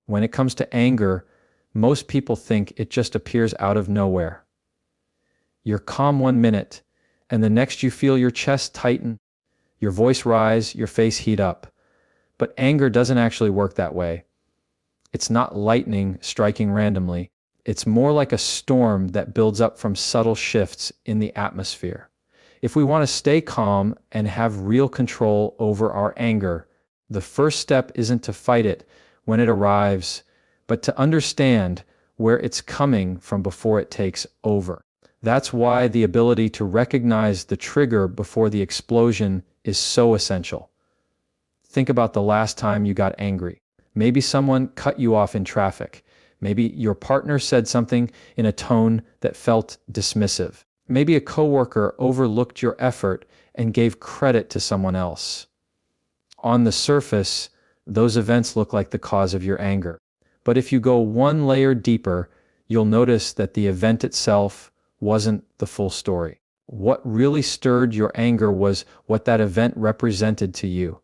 When it comes to anger, most people think it just appears out of nowhere. You're calm 1 minute, and the next you feel your chest tighten, your voice rise, your face heat up. But anger doesn't actually work that way. It's not lightning striking randomly. It's more like a storm that builds up from subtle shifts in the atmosphere. If we want to stay calm and have real control over our anger, the first step isn't to fight it when it arrives, but to understand where it's coming from before it takes over. That's why the ability to recognize the trigger before the explosion is so essential. Think about the last time you got angry. Maybe someone cut you off in traffic. Maybe your partner said something in a tone that felt dismissive. Maybe a coworker overlooked your effort and gave credit to someone else. On the surface, those events look like the cause of your anger. But if you go one layer deeper, you'll notice that the event itself wasn't the full story. What really stirred your anger was what that event represented to you.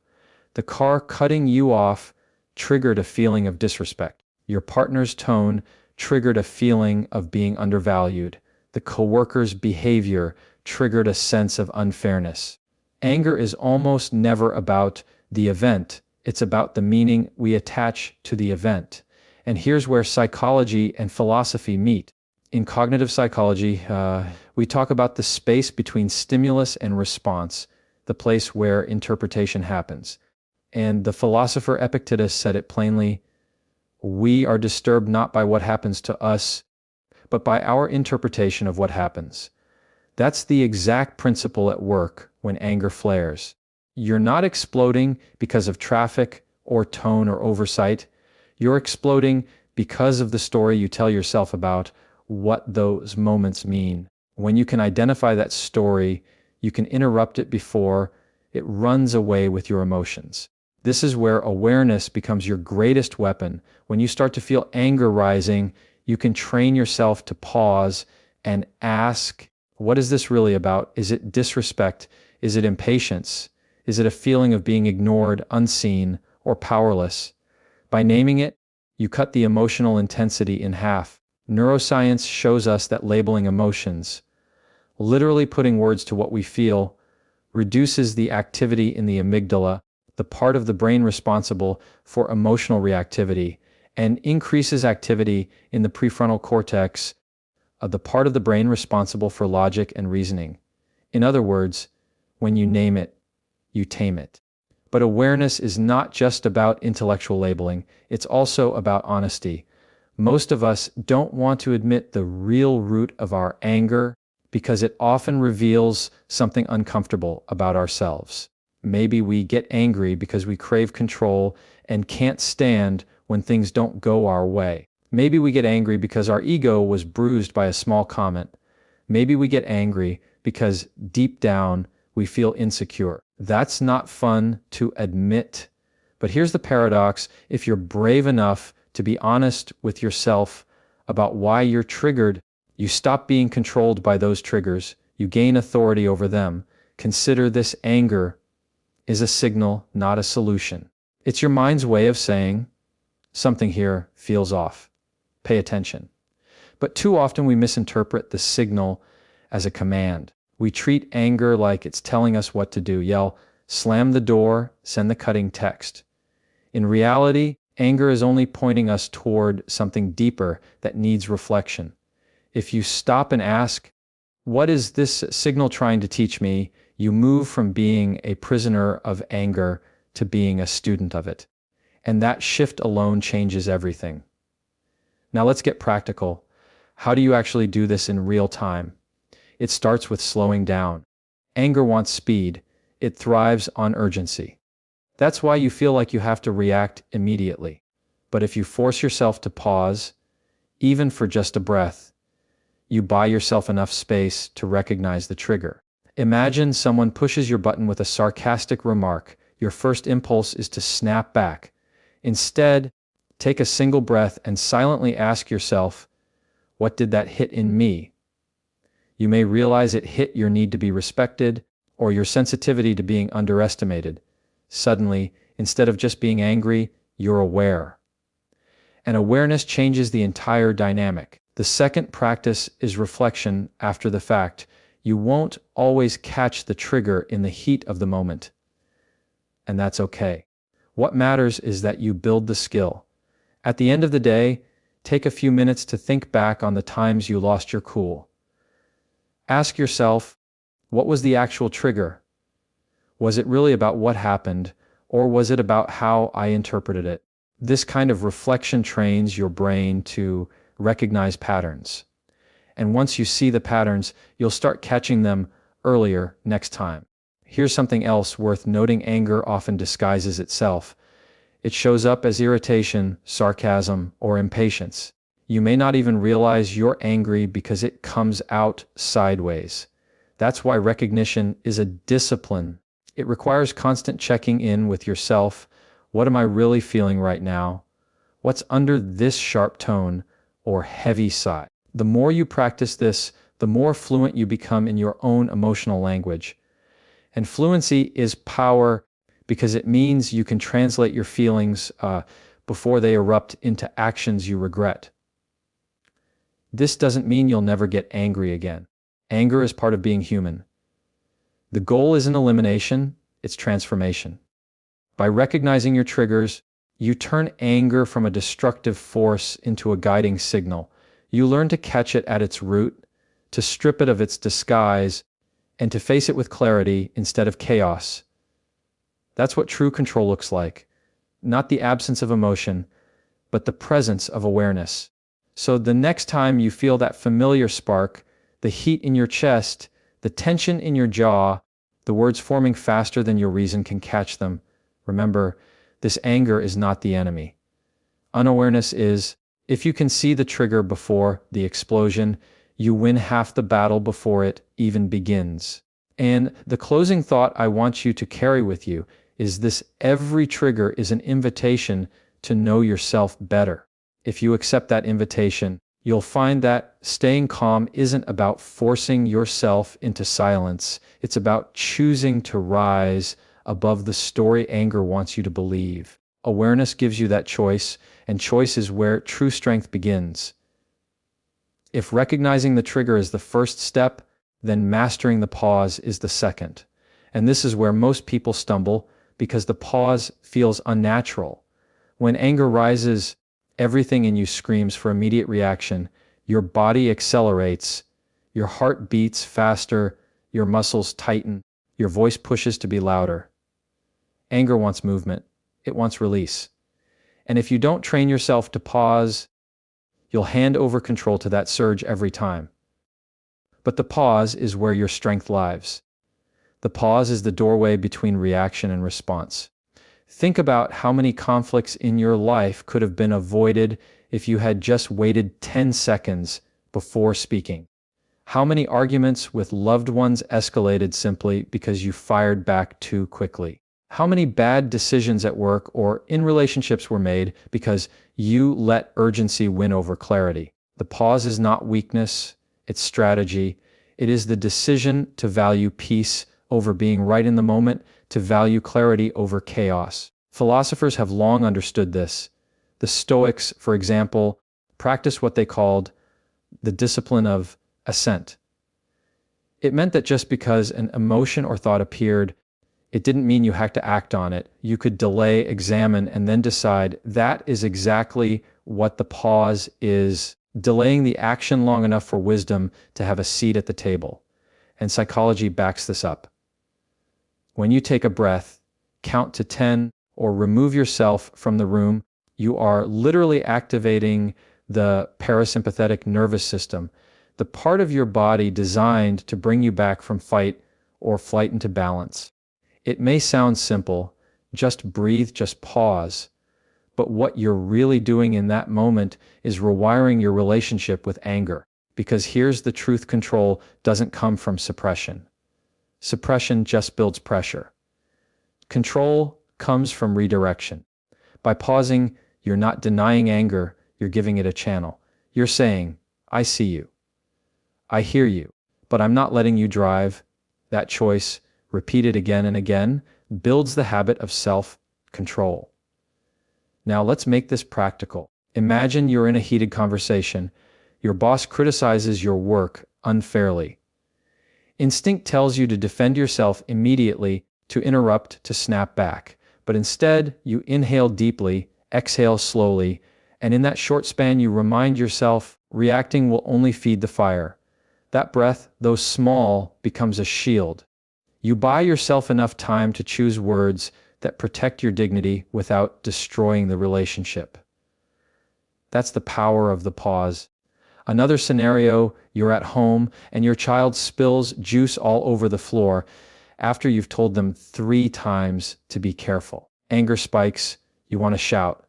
The car cutting you off triggered a feeling of disrespect. Your partner's tone triggered a feeling of being undervalued. The coworker's behavior triggered a sense of unfairness. Anger is almost never about the event. It's about the meaning we attach to the event. And here's where psychology and philosophy meet. In cognitive psychology, we talk about the space between stimulus and response, the place where interpretation happens. And the philosopher Epictetus said it plainly, we are disturbed not by what happens to us, but by our interpretation of what happens. That's the exact principle at work when anger flares. You're not exploding because of traffic or tone or oversight. You're exploding because of the story you tell yourself about what those moments mean. When you can identify that story, you can interrupt it before it runs away with your emotions. This is where awareness becomes your greatest weapon. When you start to feel anger rising, you can train yourself to pause and ask, what is this really about? Is it disrespect? Is it impatience? Is it a feeling of being ignored, unseen, or powerless? By naming it, you cut the emotional intensity in half. Neuroscience shows us that labeling emotions, literally putting words to what we feel, reduces the activity in the amygdala, the part of the brain responsible for emotional reactivity, and increases activity in the prefrontal cortex, the part of the brain responsible for logic and reasoning. In other words, when you name it, you tame it. But awareness is not just about intellectual labeling, it's also about honesty. Most of us don't want to admit the real root of our anger because it often reveals something uncomfortable about ourselves. Maybe we get angry because we crave control and can't stand when things don't go our way. Maybe we get angry because our ego was bruised by a small comment. Maybe we get angry because deep down we feel insecure. That's not fun to admit. But here's the paradox. If you're brave enough to be honest with yourself about why you're triggered, you stop being controlled by those triggers. You gain authority over them. Consider this anger is a signal, not a solution. It's your mind's way of saying, something here feels off. Pay attention. But too often we misinterpret the signal as a command. We treat anger like it's telling us what to do. Yell, slam the door, send the cutting text. In reality, anger is only pointing us toward something deeper that needs reflection. If you stop and ask, what is this signal trying to teach me? You move from being a prisoner of anger to being a student of it. And that shift alone changes everything. Now let's get practical. How do you actually do this in real time? It starts with slowing down. Anger wants speed. It thrives on urgency. That's why you feel like you have to react immediately. But if you force yourself to pause, even for just a breath, you buy yourself enough space to recognize the trigger. Imagine someone pushes your button with a sarcastic remark. Your first impulse is to snap back. Instead, take a single breath and silently ask yourself, what did that hit in me? You may realize it hit your need to be respected or your sensitivity to being underestimated. Suddenly, instead of just being angry, you're aware. and awareness changes the entire dynamic. The second practice is reflection after the fact. You won't always catch the trigger in the heat of the moment, and that's okay. What matters is that you build the skill. At the end of the day, take a few minutes to think back on the times you lost your cool. Ask yourself, what was the actual trigger? Was it really about what happened, or was it about how I interpreted it? This kind of reflection trains your brain to recognize patterns. And once you see the patterns, you'll start catching them earlier next time. Here's something else worth noting. Anger often disguises itself. It shows up as irritation, sarcasm, or impatience. You may not even realize you're angry because it comes out sideways. That's why recognition is a discipline. It requires constant checking in with yourself. What am I really feeling right now? What's under this sharp tone or heavy sigh? The more you practice this, the more fluent you become in your own emotional language. And fluency is power because it means you can translate your feelings before they erupt into actions you regret. This doesn't mean you'll never get angry again. Anger is part of being human. The goal isn't elimination, it's transformation. By recognizing your triggers, you turn anger from a destructive force into a guiding signal. You learn to catch it at its root, to strip it of its disguise, and to face it with clarity instead of chaos. That's what true control looks like. Not the absence of emotion, but the presence of awareness. So the next time you feel that familiar spark, the heat in your chest, the tension in your jaw, the words forming faster than your reason can catch them, remember, this anger is not the enemy. Unawareness is. If you can see the trigger before the explosion, you win half the battle before it even begins. And the closing thought I want you to carry with you is this: every trigger is an invitation to know yourself better. If you accept that invitation, you'll find that staying calm isn't about forcing yourself into silence. It's about choosing to rise above the story anger wants you to believe. Awareness gives you that choice, and choice is where true strength begins. If recognizing the trigger is the first step, then mastering the pause is the second. And this is where most people stumble, because the pause feels unnatural. When anger rises, everything in you screams for immediate reaction. Your body accelerates, your heart beats faster, your muscles tighten, your voice pushes to be louder. Anger wants movement. It wants release. And if you don't train yourself to pause, you'll hand over control to that surge every time. But the pause is where your strength lies. The pause is the doorway between reaction and response. Think about how many conflicts in your life could have been avoided if you had just waited 10 seconds before speaking. How many arguments with loved ones escalated simply because you fired back too quickly? How many bad decisions at work or in relationships were made because you let urgency win over clarity? The pause is not weakness, it's strategy. It is the decision to value peace over being right in the moment, to value clarity over chaos. Philosophers have long understood this. The Stoics, for example, practiced what they called the discipline of assent. It meant that just because an emotion or thought appeared, it didn't mean you had to act on it. You could delay, examine, and then decide. That is exactly what the pause is, delaying the action long enough for wisdom to have a seat at the table. And psychology backs this up. When you take a breath, count to 10, or remove yourself from the room, you are literally activating the parasympathetic nervous system, the part of your body designed to bring you back from fight or flight into balance. It may sound simple, just breathe, just pause, but what you're really doing in that moment is rewiring your relationship with anger. Because here's the truth: control doesn't come from suppression. Suppression just builds pressure. Control comes from redirection. By pausing, you're not denying anger, you're giving it a channel. You're saying, I see you. I hear you, but I'm not letting you drive. That choice, repeated again and again, builds the habit of self-control. Now let's make this practical. Imagine you're in a heated conversation. Your boss criticizes your work unfairly. Instinct tells you to defend yourself immediately, to interrupt, to snap back. But instead, you inhale deeply, exhale slowly, and in that short span you remind yourself, reacting will only feed the fire. That breath, though small, becomes a shield. You buy yourself enough time to choose words that protect your dignity without destroying the relationship. That's the power of the pause. Another scenario, you're at home and your child spills juice all over the floor after you've told them 3 times to be careful. Anger spikes, you want to shout.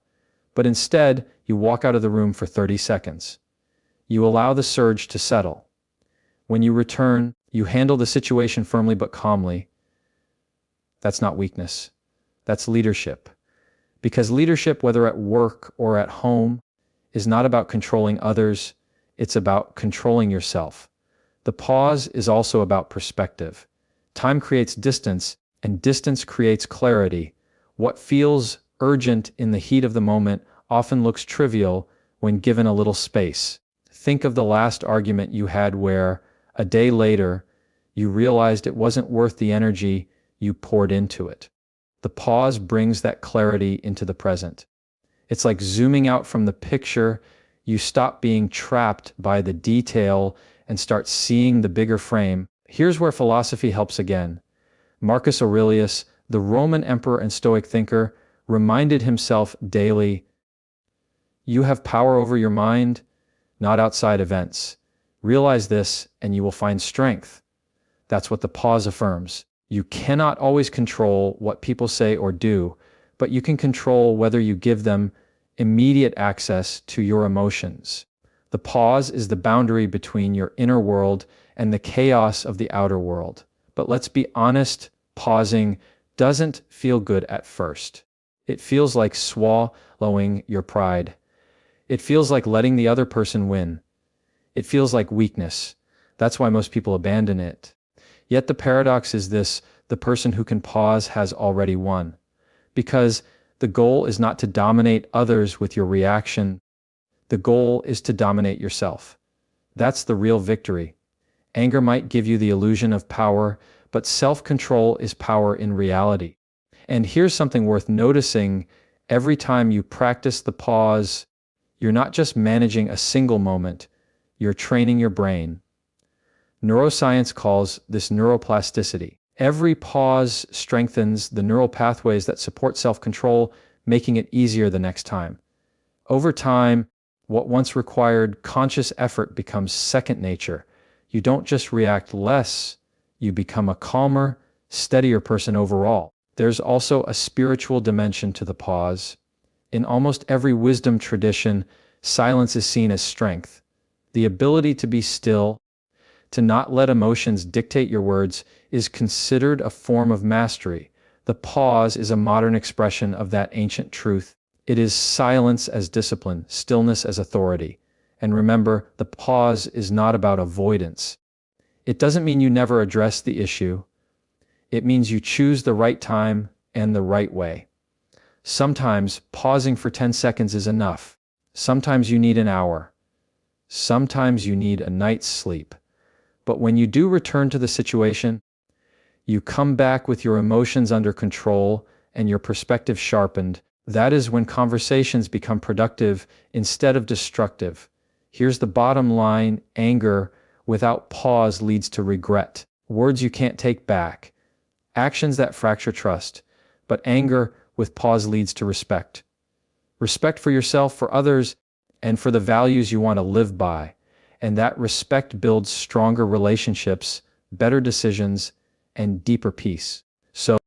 But instead, you walk out of the room for 30 seconds. You allow the surge to settle. When you return, you handle the situation firmly but calmly. That's not weakness. That's leadership. Because leadership, whether at work or at home, is not about controlling others. It's about controlling yourself. The pause is also about perspective. Time creates distance, and distance creates clarity. What feels urgent in the heat of the moment often looks trivial when given a little space. Think of the last argument you had where, a day later, you realized it wasn't worth the energy you poured into it. The pause brings that clarity into the present. It's like zooming out from the picture. You stop being trapped by the detail and start seeing the bigger frame. Here's where philosophy helps again. Marcus Aurelius, the Roman emperor and Stoic thinker, reminded himself daily, you have power over your mind, not outside events. Realize this and you will find strength. That's what the pause affirms. You cannot always control what people say or do, but you can control whether you give them immediate access to your emotions. The pause is the boundary between your inner world and the chaos of the outer world. But let's be honest, pausing doesn't feel good at first. It feels like swallowing your pride. It feels like letting the other person win. It feels like weakness. That's why most people abandon it. Yet the paradox is this: the person who can pause has already won. Because the goal is not to dominate others with your reaction. The goal is to dominate yourself. That's the real victory. Anger might give you the illusion of power, but self-control is power in reality. And here's something worth noticing. Every time you practice the pause, you're not just managing a single moment, you're training your brain. Neuroscience calls this neuroplasticity. Every pause strengthens the neural pathways that support self-control, making it easier the next time. Over time, what once required conscious effort becomes second nature. You don't just react less, you become a calmer, steadier person overall. There's also a spiritual dimension to the pause. In almost every wisdom tradition, silence is seen as strength. The ability to be still, to not let emotions dictate your words, is considered a form of mastery. The pause is a modern expression of that ancient truth. It is silence as discipline, stillness as authority. And remember, the pause is not about avoidance. It doesn't mean you never address the issue. It means you choose the right time and the right way. Sometimes pausing for 10 seconds is enough. Sometimes you need an hour. Sometimes you need a night's sleep. But when you do return to the situation, you come back with your emotions under control and your perspective sharpened. That is when conversations become productive instead of destructive. Here's the bottom line: anger without pause leads to regret. Words you can't take back. Actions that fracture trust. But anger with pause leads to respect. Respect for yourself, for others, and for the values you want to live by. And that respect builds stronger relationships, better decisions, and deeper peace. So